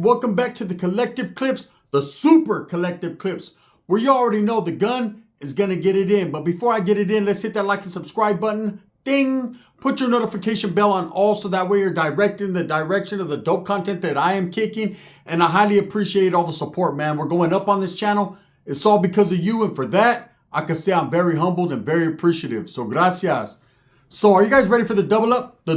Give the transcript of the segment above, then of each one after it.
welcome back to the Collective Clips, the Super Collective Clips, where you already know the gun is going to get it in. But before I get it in, let's hit that like and subscribe button. Ding! Put your notification bell on all so that way you're directed in the direction of the dope content that I am kicking. And I highly appreciate all the support, man. We're going up on this channel. It's all because of you. And for that, I can say I'm very humbled and very appreciative. So gracias. So are you guys ready for the double up? The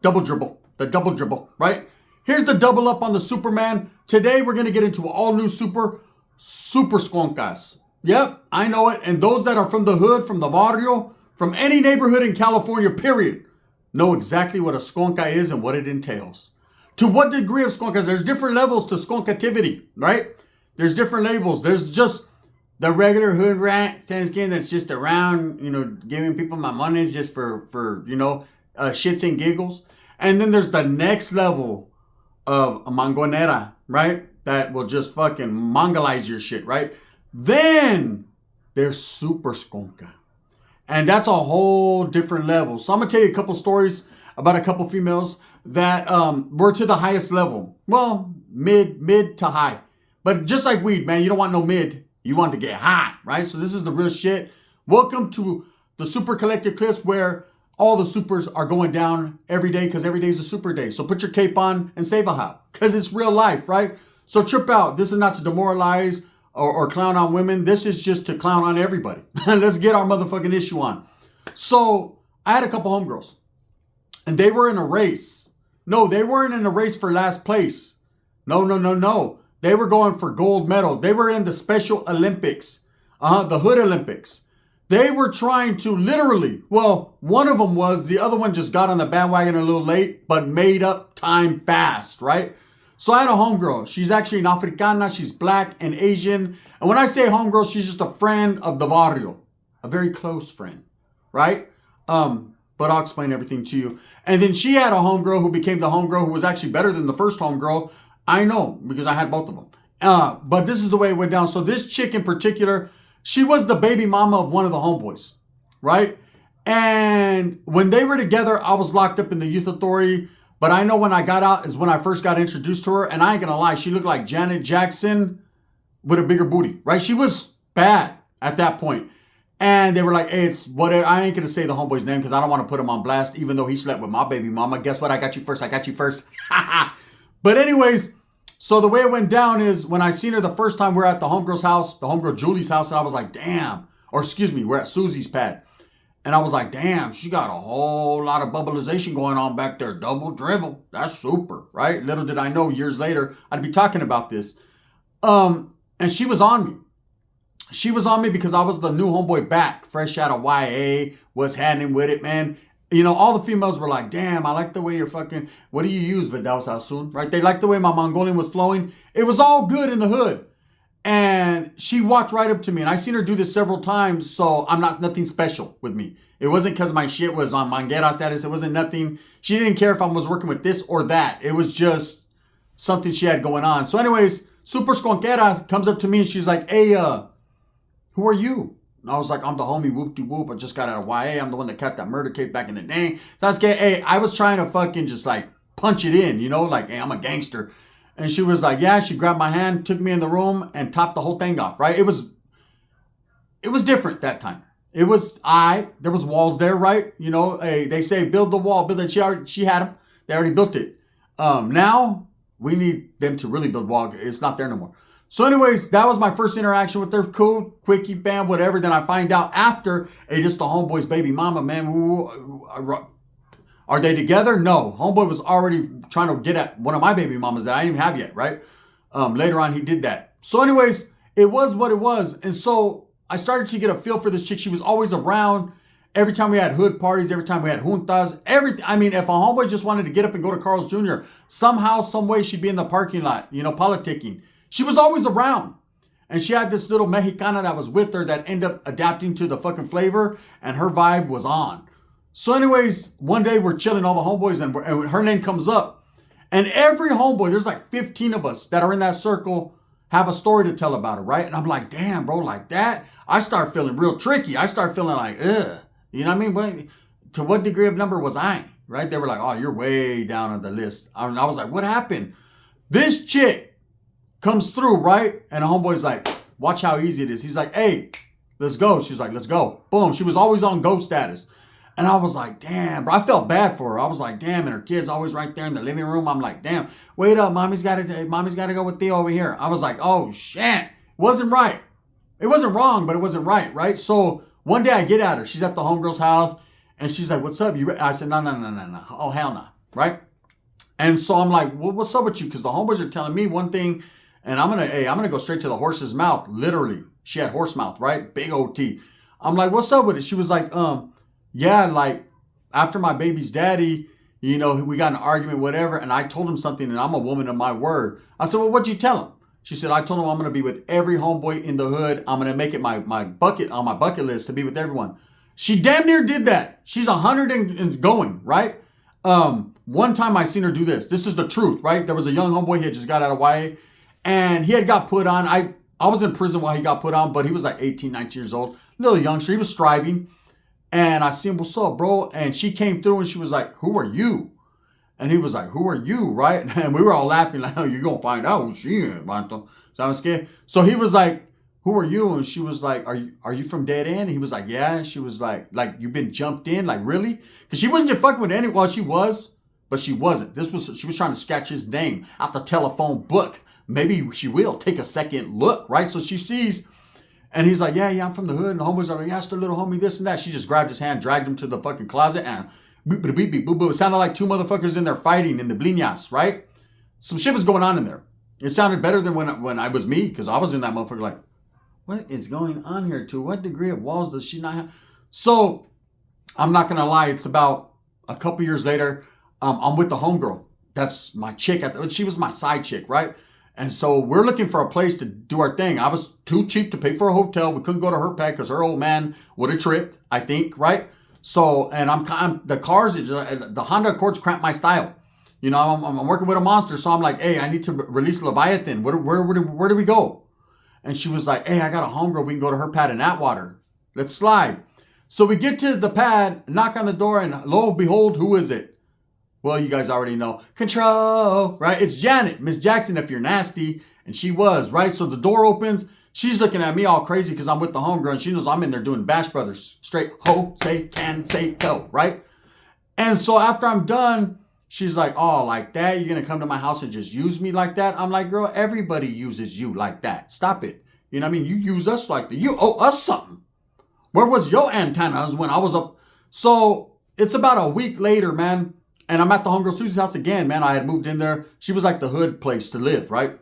double dribble, right? Here's the double up on the Superman. Today we're going to get into an all new super Skonkas. Yep, I know it. And those that are from the hood, from the barrio, from any neighborhood in California, period, know exactly what a Skonka is and what it entails. To what degree of Skonkas? There's different levels to Skonkativity, right? There's different labels. There's just the regular hood rat skin that's just around, giving people my money just for shits and giggles. And then there's the next level of a mangonera, right? That will just fucking mongolize your shit, right? Then there's Super Skonka. And that's a whole different level. So I'm going to tell you a couple stories about a couple females that were to the highest level. Well, mid to high. But just like weed, man, you don't want no mid. You want to get hot, right? So this is the real shit. Welcome to the Super Collective Clips where all the supers are going down every day because every day is a super day. So put your cape on and save a hop because it's real life, right? So trip out. This is not to demoralize or clown on women. This is just to clown on everybody. Let's get our motherfucking issue on. So I had a couple homegirls and they were in a race. No, they weren't in a race for last place. No. They were going for gold medal. They were in the Special Olympics, the Hood Olympics. They were trying to literally, well, one of them was, the other one just got on the bandwagon a little late, but made up time fast, right? So I had a homegirl. She's actually an Africana. She's black and Asian. And when I say homegirl, she's just a friend of the barrio, a very close friend, right? But I'll explain everything to you. And then she had a homegirl who became the homegirl who was actually better than the first homegirl. I know because I had both of them. But this is the way it went down. So this chick in particular, she was the baby mama of one of the homeboys, right? And when they were together, I was locked up in the youth authority. But I know when I got out is when I first got introduced to her. And I ain't going to lie, she looked like Janet Jackson with a bigger booty, right? She was bad at that point. And they were like, hey, it's whatever. I ain't going to say the homeboy's name because I don't want to put him on blast, even though he slept with my baby mama. Guess what? I got you first. But anyways, so the way it went down is when I seen her the first time, we're at the homegirl's house, the homegirl Julie's house, and I was like, damn. Or excuse me, we're at Susie's pad. And I was like, damn, she got a whole lot of bubbleization going on back there. Double dribble. That's super, right? Little did I know years later, I'd be talking about this. And she was on me. She was on me because I was the new homeboy back, fresh out of YA, was happening with it, man. All the females were like, damn, I like the way you're fucking, what do you use, Vidal Sassoon, right? They liked the way my Mongolian was flowing. It was all good in the hood. And she walked right up to me and I seen her do this several times. So I'm nothing special with me. It wasn't because my shit was on Manguera status. It wasn't nothing. She didn't care if I was working with this or that. It was just something she had going on. So anyways, Super Skonquera comes up to me and she's like, hey, who are you? And I was like, I'm the homie whoop-de-whoop. I just got out of YA. I'm the one that cut that murder case back in the day. So I was trying to fucking just like punch it in, like, hey, I'm a gangster. And she was like, yeah, she grabbed my hand, took me in the room and topped the whole thing off, right? It was different that time. There was walls there, right? They say build the wall, build it. She had them. They already built it. Now we need them to really build wall. It's not there no more. So anyways, that was my first interaction with her. Cool, quickie, bam, whatever. Then I find out after, hey, just the homeboy's baby mama, man. Are they together? No. Homeboy was already trying to get at one of my baby mamas that I didn't even have yet, right? Later on, he did that. So anyways, it was what it was. And so I started to get a feel for this chick. She was always around. Every time we had hood parties, every time we had juntas, everything. I mean, if a homeboy just wanted to get up and go to Carl's Jr., somehow, some way, she'd be in the parking lot, politicking. She was always around. And she had this little Mexicana that was with her that ended up adapting to the fucking flavor. And her vibe was on. So anyways, one day we're chilling, all the homeboys, and her name comes up. And every homeboy, there's like 15 of us that are in that circle, have a story to tell about her, right? And I'm like, damn, bro, like that? I start feeling real tricky. I start feeling like, ugh. You know what I mean? But to what degree of number was I, right? They were like, oh, you're way down on the list. And I was like, what happened? This chick comes through, right? And the homeboy's like, watch how easy it is. He's like, hey, let's go. She's like, let's go. Boom. She was always on go status. And I was like, damn, bro. I felt bad for her. I was like, damn. And her kid's always right there in the living room. I'm like, damn, wait up. Mommy's got to go with Theo over here. I was like, oh, shit. It wasn't right. It wasn't wrong, but it wasn't right, right? So one day I get at her. She's at the homegirl's house. And she's like, what's up? I said, no. Oh, hell no. Right? And so I'm like, well, what's up with you? Because the homeboys are telling me one thing. And I'm going to go straight to the horse's mouth. Literally. She had horse mouth, right? Big old teeth. I'm like, what's up with it? She was like, yeah, like after my baby's daddy, you know, we got in an argument, whatever. And I told him something and I'm a woman of my word. I said, well, what'd you tell him? She said, I told him I'm going to be with every homeboy in the hood. I'm going to make it my bucket on my bucket list to be with everyone. She damn near did that. She's 100 and going, right? One time I seen her do this. This is the truth, right? There was a young homeboy. He had just got out of YA and he had got put on. I was in prison while he got put on, but he was like 18, 19 years old. Little youngster. He was striving. And I see him, what's up, bro? And she came through and she was like, who are you? And he was like, who are you, right? And we were all laughing like, oh, you're going to find out who she is, Banto. So I was scared. So he was like, who are you? And she was like, are you from Dead End? And he was like, yeah. And she was like, you've been jumped in? Like, really? Because she wasn't just fucking with anyone. Well, she was, but she wasn't. She was trying to scratch his name out the telephone book. Maybe she will take a second look, right? So she sees, and he's like, yeah, I'm from the hood. And the homeboys are like, yeah, it's the little homie, this and that. She just grabbed his hand, dragged him to the fucking closet, and beep, beep, beep, beep, boop, boop. It sounded like two motherfuckers in there fighting in the bliñas, right? Some shit was going on in there. It sounded better than when I was me, because I was in that motherfucker like, what is going on here? To what degree of walls does she not have? So, I'm not going to lie. It's about a couple years later. I'm with the homegirl. That's my chick. She was my side chick, right? And so we're looking for a place to do our thing. I was too cheap to pay for a hotel. We couldn't go to her pad because her old man would have tripped, I think, right? So, and the cars, the Honda Accords cramp my style. You know, I'm working with a monster. So I'm like, hey, I need to release Leviathan. Where do we go? And she was like, hey, I got a homegirl. We can go to her pad in Atwater. Let's slide. So we get to the pad, knock on the door, and lo and behold, who is it? Well, you guys already know. Control, right? It's Janet, Miss Jackson, if you're nasty. And she was, right? So the door opens. She's looking at me all crazy because I'm with the homegirl. And she knows I'm in there doing Bash Brothers. Straight ho, say, can, say, go, right? And so after I'm done, she's like, oh, like that? You're going to come to my house and just use me like that? I'm like, girl, everybody uses you like that. Stop it. You know what I mean? You use us like that. You owe us something. Where was your antennas when I was up? So it's about a week later, man. And I'm at the homegirl Susie's house again, man. I had moved in there. She was like the hood place to live, right?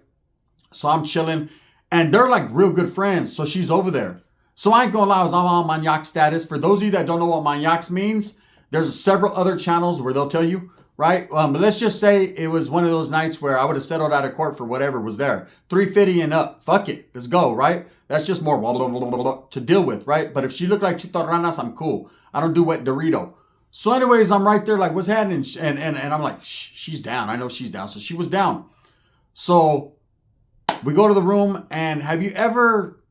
So I'm chilling. And they're like real good friends. So she's over there. So I ain't gonna lie, I'm on maniac status. For those of you that don't know what maniacs means, there's several other channels where they'll tell you, right? But let's just say it was one of those nights where I would have settled out of court for whatever was there. 350 and up. Fuck it. Let's go, right? That's just more blah, blah, blah, blah, blah, to deal with, right? But if she looked like Chitorranas, I'm cool. I don't do wet Dorito. So anyways, I'm right there like, what's happening? And I'm like, she's down. I know she's down. So she was down. So we go to the room, and have you ever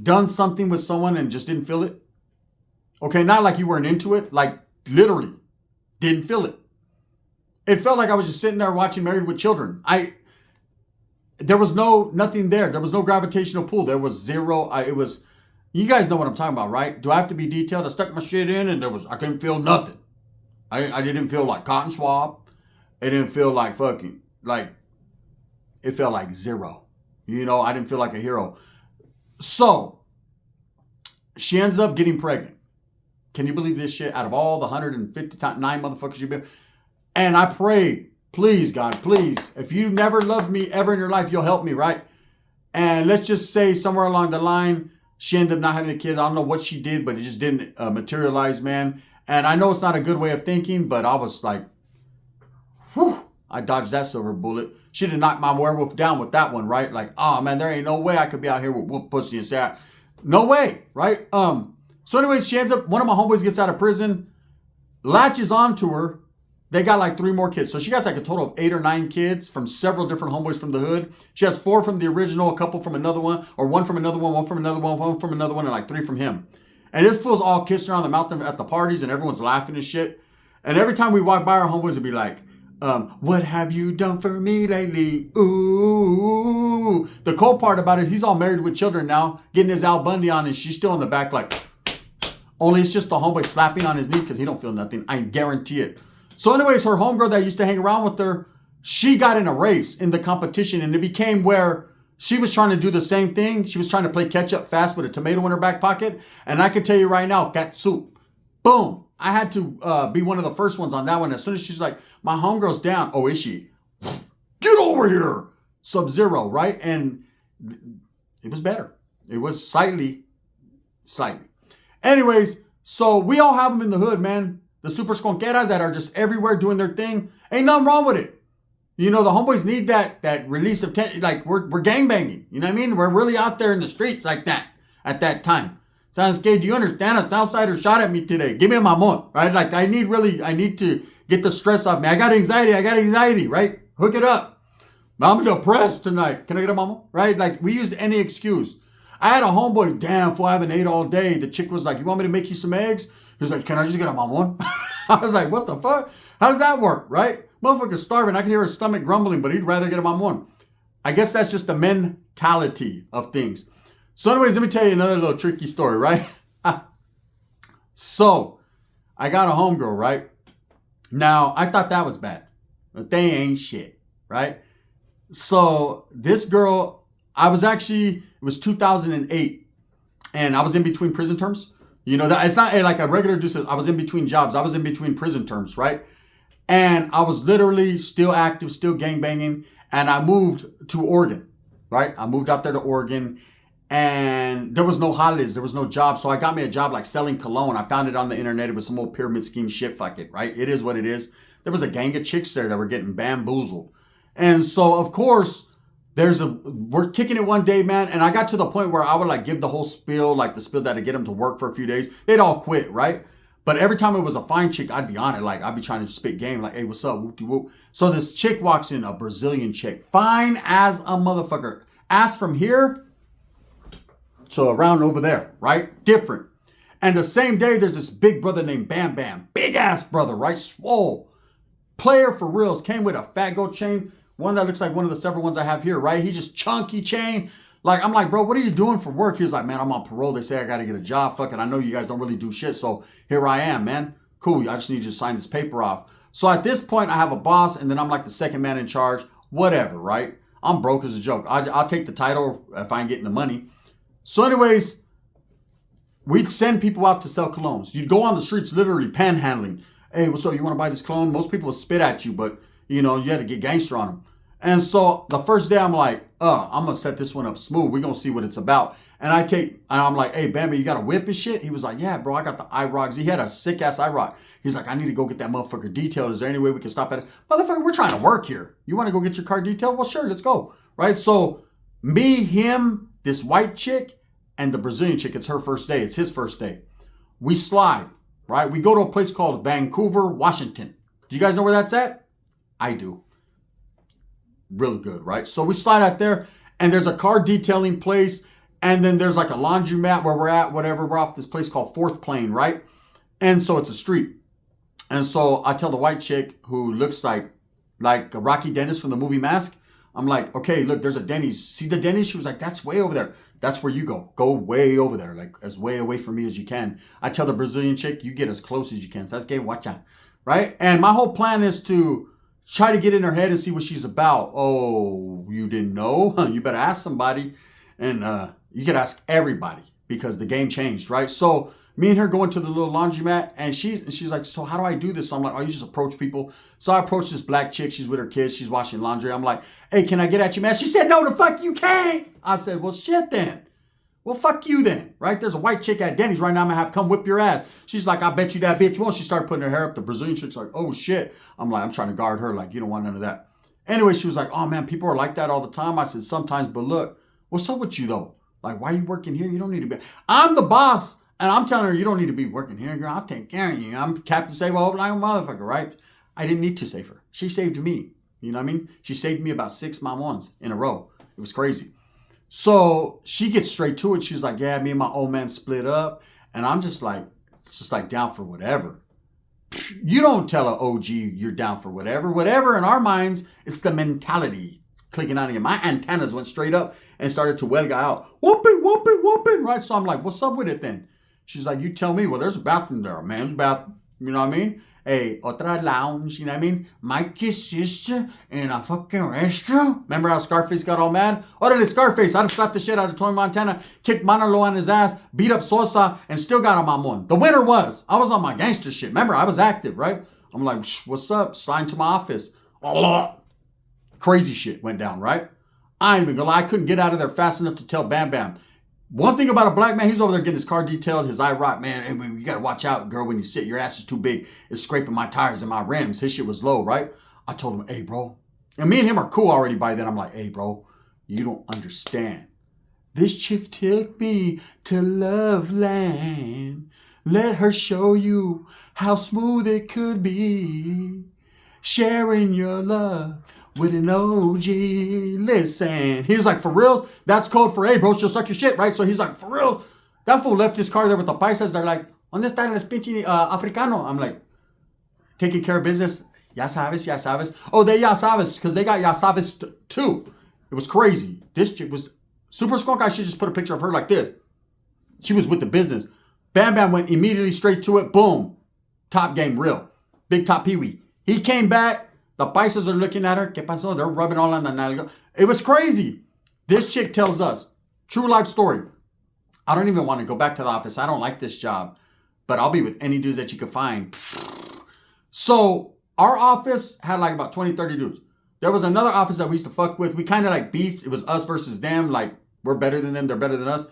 done something with someone and just didn't feel it? Okay, not like you weren't into it. Like literally didn't feel it. It felt like I was just sitting there watching Married with Children. There was nothing there. There was no gravitational pull. There was zero. You guys know what I'm talking about, right? Do I have to be detailed? I stuck my shit in and I couldn't feel nothing. I didn't feel like cotton swab. It didn't feel like fucking, like, it felt like zero. You know, I didn't feel like a hero. So, she ends up getting pregnant. Can you believe this shit? Out of all the 159 motherfuckers you've been. And I prayed, please, God, please. If you never loved me ever in your life, you'll help me, right? And let's just say somewhere along the line, she ended up not having a kid. I don't know what she did, but it just didn't materialize, man. And I know it's not a good way of thinking, but I was like, whew, I dodged that silver bullet. She did knock my werewolf down with that one, right? Like, oh, man, there ain't no way I could be out here with wolf pussy and say that. No way, right? So anyways, she ends up, one of my homeboys gets out of prison, latches onto her. They got like 3 more kids. So she got like a total of 8 or 9 kids from several different homeboys from the hood. She has 4 from the original, a couple from another one, or 1 from another one, 1 from another one, 1 from another one, and like 3 from him. And this fool's all kissing her on the mouth at the parties, and everyone's laughing and shit. And every time we walk by, our homeboys would be like, What have you done for me lately? Ooh. The cool part about it is he's all married with children now, getting his Al Bundy on, and she's still in the back like, only it's just the homeboy slapping on his knee because he don't feel nothing. I guarantee it. So anyways, her homegirl that used to hang around with her, she got in a race in the competition, and it became where she was trying to do the same thing. She was trying to play catch up fast with a tomato in her back pocket. And I can tell you right now, cat soup. Boom. I had to be one of the first ones on that one. As soon as she's like, my homegirl's down. Oh, is she? Get over here. Sub-Zero, right? And it was better. It was slightly. Anyways, so we all have them in the hood, man. The super skonkeras that are just everywhere doing their thing. Ain't nothing wrong with it. You know, the homeboys need that release of tension. Like, we're gangbanging. You know what I mean? We're really out there in the streets like that at that time. Sounds good. Do you understand? A Southsider shot at me today. Give me a mamon, right? Like, I need to get the stress off me. I got anxiety, right? Hook it up. I'm depressed tonight. Can I get a mamon? Right? Like, we used any excuse. I had a homeboy, damn, fool, I haven't ate all day. The chick was like, you want me to make you some eggs? He was like, can I just get a mamon? I was like, what the fuck? How does that work, right? Motherfucker's starving. I can hear his stomach grumbling, but he'd rather get a mamon. I guess that's just the mentality of things. So anyways, let me tell you another little tricky story, right? So, I got a homegirl, right? Now, I thought that was bad. But they ain't shit, right? So, this girl, it was 2008. And I was in between prison terms. You know, that it's not like a regular dude. I was in between jobs. I was in between prison terms, right? And I was literally still active, still gangbanging. And I moved to Oregon, right? I moved out there to Oregon. And there was no holidays. There was no job. So I got me a job like selling cologne. I found it on the internet. It was some old pyramid scheme shit. Fuck it, right? It is what it is. There was a gang of chicks there that were getting bamboozled. And so, of course, we're kicking it one day, man. And I got to the point where I would like give the whole spiel, like the spiel that'd get them to work for a few days. They'd all quit, right? But every time it was a fine chick, I'd be on it. Like, I'd be trying to spit game. Like, hey, what's up? Whoop-de-whoop. So this chick walks in, a Brazilian chick. Fine as a motherfucker. Ass from here to around over there, right? Different. And the same day, there's this big brother named Bam Bam. Big ass brother, right? Swole. Player for reals. Came with a fat gold chain. One that looks like one of the several ones I have here, right? He just chunky chain. Like, I'm like, bro, what are you doing for work? He was like, man, I'm on parole. They say I got to get a job. Fuck it. I know you guys don't really do shit. So here I am, man. Cool. I just need you to sign this paper off. So at this point, I have a boss, and then I'm like the second man in charge. Whatever, right? I'm broke as a joke. I'll take the title if I ain't getting the money. So anyways, we'd send people out to sell colognes. You'd go on the streets literally panhandling. Hey, what's up? You want to buy this cologne? Most people would spit at you, but, you know, you had to get gangster on them. And so the first day I'm like, I'm going to set this one up smooth. We're going to see what it's about. And I'm like, hey, Bambi, you got a whip and shit? He was like, yeah, bro, I got the IROCs. He had a sick ass IROC. He's like, I need to go get that motherfucker detailed. Is there any way we can stop at it? Motherfucker, we're trying to work here. You want to go get your car detailed? Well, sure, let's go. Right? So me, him, this white chick, and the Brazilian chick, it's her first day. It's his first day. We slide, right? We go to a place called Vancouver, Washington. Do you guys know where that's at? I do. Really good, right? So we slide out there, and there's a car detailing place, and then there's like a laundromat where we're at, whatever. We're off this place called Fourth Plane, right? And so it's a street. And so I tell the white chick who looks like a Rocky Dennis from the movie Mask, I'm like, okay, look, there's a Denny's. See the Denny's? She was like, that's way over there. That's where you go. Go way over there, like as way away from me as you can. I tell the Brazilian chick, you get as close as you can. So that's okay, watch out, right? And my whole plan is to try to get in her head and see what she's about. Oh, you didn't know? You better ask somebody. And you could ask everybody because the game changed, right? So me and her go into the little laundromat, and she's like, so how do I do this? So I'm like, oh, you just approach people. So I approach this black chick. She's with her kids. She's washing laundry. I'm like, hey, can I get at you, man? She said, no, the fuck you can't. I said, well, shit then. Well, fuck you then, right? There's a white chick at Denny's right now. I'm going to have come whip your ass. She's like, I bet you that bitch won't. She started putting her hair up. The Brazilian chick's like, oh, shit. I'm like, I'm trying to guard her. Like, you don't want none of that. Anyway, she was like, oh, man, people are like that all the time. I said, sometimes, but look, what's up with you, though? Like, why are you working here? You don't need to be. I'm the boss, and I'm telling her, you don't need to be working here, girl. I'll take care of you. I'm Captain Save a Hope like a motherfucker, right? I didn't need to save her. She saved me. You know what I mean? She saved me about 6 mamons in a row. It was crazy. So she gets straight to it. She's like, yeah, me and my old man split up. And I'm just like down for whatever. You don't tell an OG you're down for whatever. Whatever in our minds, it's the mentality clicking on again. My antennas went straight up and started to huelga out. Whooping, whooping, whooping, right? So I'm like, what's up with it then? She's like, you tell me. Well, there's a bathroom there, a man's bathroom. You know what I mean? Hey, otra lounge, you know what I mean? Mikey's sister in a fucking restaurant. Remember how Scarface got all mad? Orale, Scarface, I'd have slapped the shit out of Tony Montana, kicked Manolo on his ass, beat up Sosa, and still got a mamon. The winner was, I was on my gangster shit. Remember, I was active, right? I'm like, what's up? Slide into my office. Crazy shit went down, right? I ain't even gonna lie, I couldn't get out of there fast enough to tell Bam Bam. One thing about a black man, he's over there getting his car detailed, his eye rot, man. And you gotta watch out, girl, when you sit. Your ass is too big. It's scraping my tires and my rims. His shit was low, right? I told him, hey, bro. And me and him are cool already by then. I'm like, hey, bro, you don't understand. This chick took me to Love Land. Let her show you how smooth it could be. Sharing your love with an OG. Listen. He's like, for reals? That's code for, hey, bro, she'll suck your shit, right? So he's like, for real? That fool left his car there with the paisas. They're like, ¿Dónde está el pinche africano? I'm like, taking care of business. Ya sabes, ya sabes. Oh, they ya sabes, because they got ya sabes too. It was crazy. This chick was, Super Skonkas should just put a picture of her like this. She was with the business. Bam Bam went immediately straight to it. Boom. Top game, real. Big Top Pee-wee. He came back. The paisas are looking at her. ¿Qué pasó? They're rubbing all on the nalga. It was crazy. This chick tells us, true life story. I don't even want to go back to the office. I don't like this job. But I'll be with any dudes that you could find. So our office had like about 20, 30 dudes. There was another office that we used to fuck with. We kind of like beefed. It was us versus them. Like, we're better than them. They're better than us.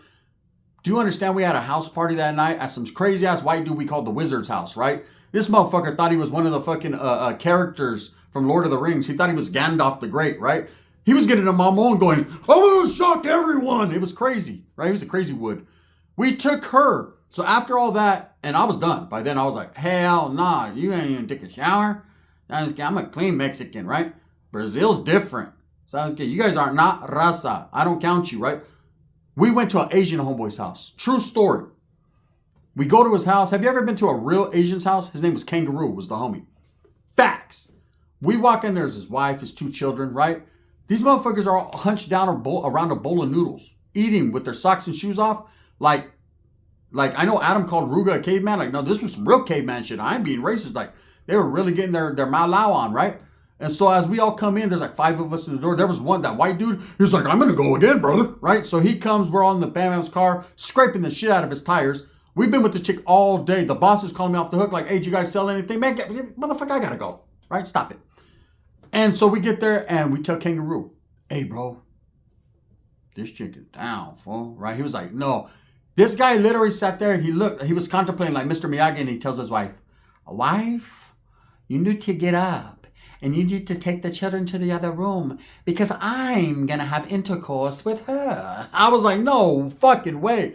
Do you understand? We had a house party that night at some crazy ass white dude we called the Wizard's house, right? This motherfucker thought he was one of the fucking characters from Lord of the Rings. He thought he was Gandalf the Great, right? He was getting a mamon going, I'm gonna shock everyone. It was crazy, right? He was a crazy wood. We took her. So after all that, and I was done. By then I was like, hell nah, you ain't even take a shower. I'm a clean Mexican, right? Brazil's different. So I was like, you guys are not raza. I don't count you, right? We went to an Asian homeboy's house. True story. We go to his house. Have you ever been to a real Asian's house? His name was Kangaroo, was the homie. Facts. We walk in, there's his wife, his 2 children, right? These motherfuckers are all hunched down around a bowl of noodles, eating with their socks and shoes off. Like I know Adam called Ruga a caveman. Like, no, this was some real caveman shit. I ain't being racist. Like, they were really getting their malau on, right? And so as we all come in, there's like 5 of us in the door. There was one, that white dude, he's like, I'm going to go again, brother, right? So he comes, we're all in the Bam Bam's car, scraping the shit out of his tires. We've been with the chick all day. The boss is calling me off the hook like, hey, did you guys sell anything? Man, motherfucker, I got to go, right? Stop it. And so we get there and we tell Kangaroo, hey, bro, this chick is down, fool, right? He was like, no. This guy literally sat there and he was contemplating like Mr. Miyagi, and he tells his wife, wife, you need to get up and you need to take the children to the other room because I'm going to have intercourse with her. I was like, no fucking way.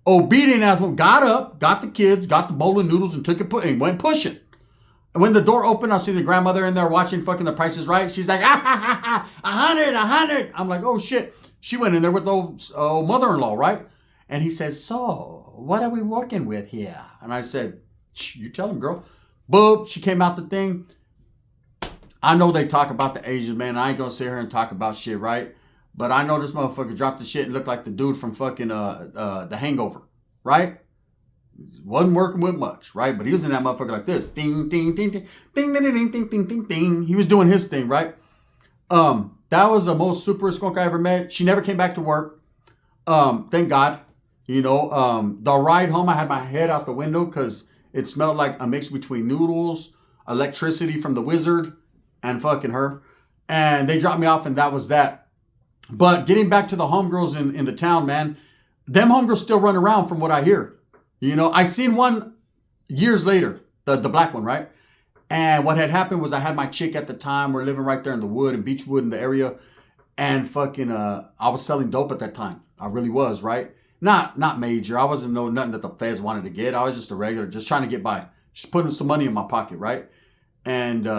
Obedient as one, got up, got the kids, got the bowl of noodles and took it and went pushing. And when the door opened, I see the grandmother in there watching fucking The Price is Right. She's like, 100. I'm like, oh shit. She went in there with the old mother-in-law, right? And he says, so what are we working with here? And I said, you tell him, girl. Boop, she came out the thing. I know they talk about the Asians, man. I ain't gonna sit here and talk about shit, right? But I know this motherfucker dropped the shit and looked like the dude from fucking The Hangover, right? Wasn't working with much, right? But he was in that motherfucker like this. Ding, ding, ding, ding, ding, ding, ding, ding, ding, ding, ding. He was doing his thing, right? That was the most super skunk I ever met. She never came back to work. Thank God. You know, the ride home, I had my head out the window because it smelled like a mix between noodles, electricity from the Wizard, and fucking her. And they dropped me off, and that was that. But getting back to the homegirls in the town, man, them homegirls still run around from what I hear. You know, I seen one years later, the black one, right? And what had happened was I had my chick at the time. We're living right there in the wood, in Beechwood in the area. And fucking, I was selling dope at that time. I really was, right? Not major. I wasn't nothing that the feds wanted to get. I was just a regular, just trying to get by. Just putting some money in my pocket, right? And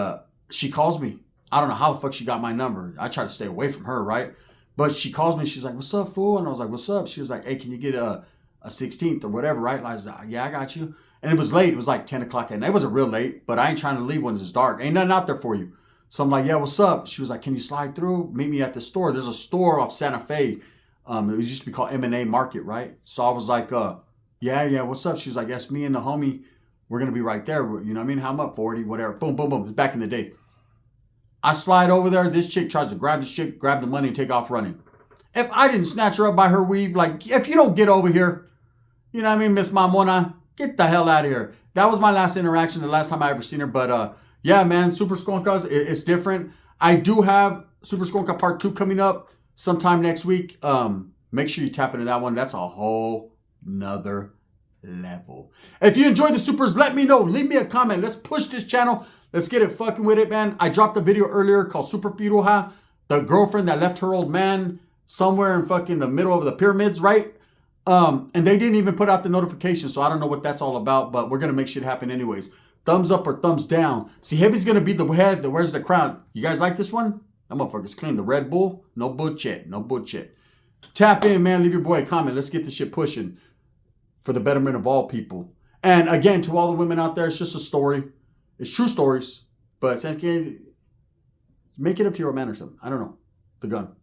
she calls me. I don't know how the fuck she got my number. I try to stay away from her, right? But she calls me. She's like, what's up, fool? And I was like, what's up? She was like, hey, can you get a 16th or whatever, right? And I was like, yeah, I got you. And it was late. It was like 10 o'clock at night. It wasn't real late, but I ain't trying to leave when it's dark. Ain't nothing out there for you. So I'm like, yeah, what's up? She was like, can you slide through? Meet me at the store. There's a store off Santa Fe. It used to be called M&A Market, right? So I was like, yeah, what's up? She was like, yes, me and the homie, we're going to be right there. You know what I mean? How much? 40, whatever. Boom, boom, boom. It's back in the day. I slide over there. This chick tries to grab the shit, grab the money, and take off running. If I didn't snatch her up by her weave, like, if you don't get over here, you know what I mean, Miss Mamona, get the hell out of here. That was my last interaction, the last time I ever seen her. But yeah, man, Super Skonkas, it's different. I do have Super Skonka Part 2 coming up sometime next week. Make sure you tap into that one. That's a whole nother level. If you enjoyed the supers, let me know. Leave me a comment. Let's push this channel. Let's get it fucking with it, man. I dropped a video earlier called Super Piruha, the girlfriend that left her old man somewhere in fucking the middle of the pyramids, right? And they didn't even put out the notification, so I don't know what that's all about, but we're going to make shit happen anyways. Thumbs up or thumbs down. See, Heavy's going to be the head that wears the crown. You guys like this one? That motherfucker's clean. The Red Bull? No bullshit. No bullshit. Tap in, man. Leave your boy a comment. Let's get this shit pushing for the betterment of all people. And again, to all the women out there, it's just a story. It's true stories, but make it up to your man or something. I don't know. The gun.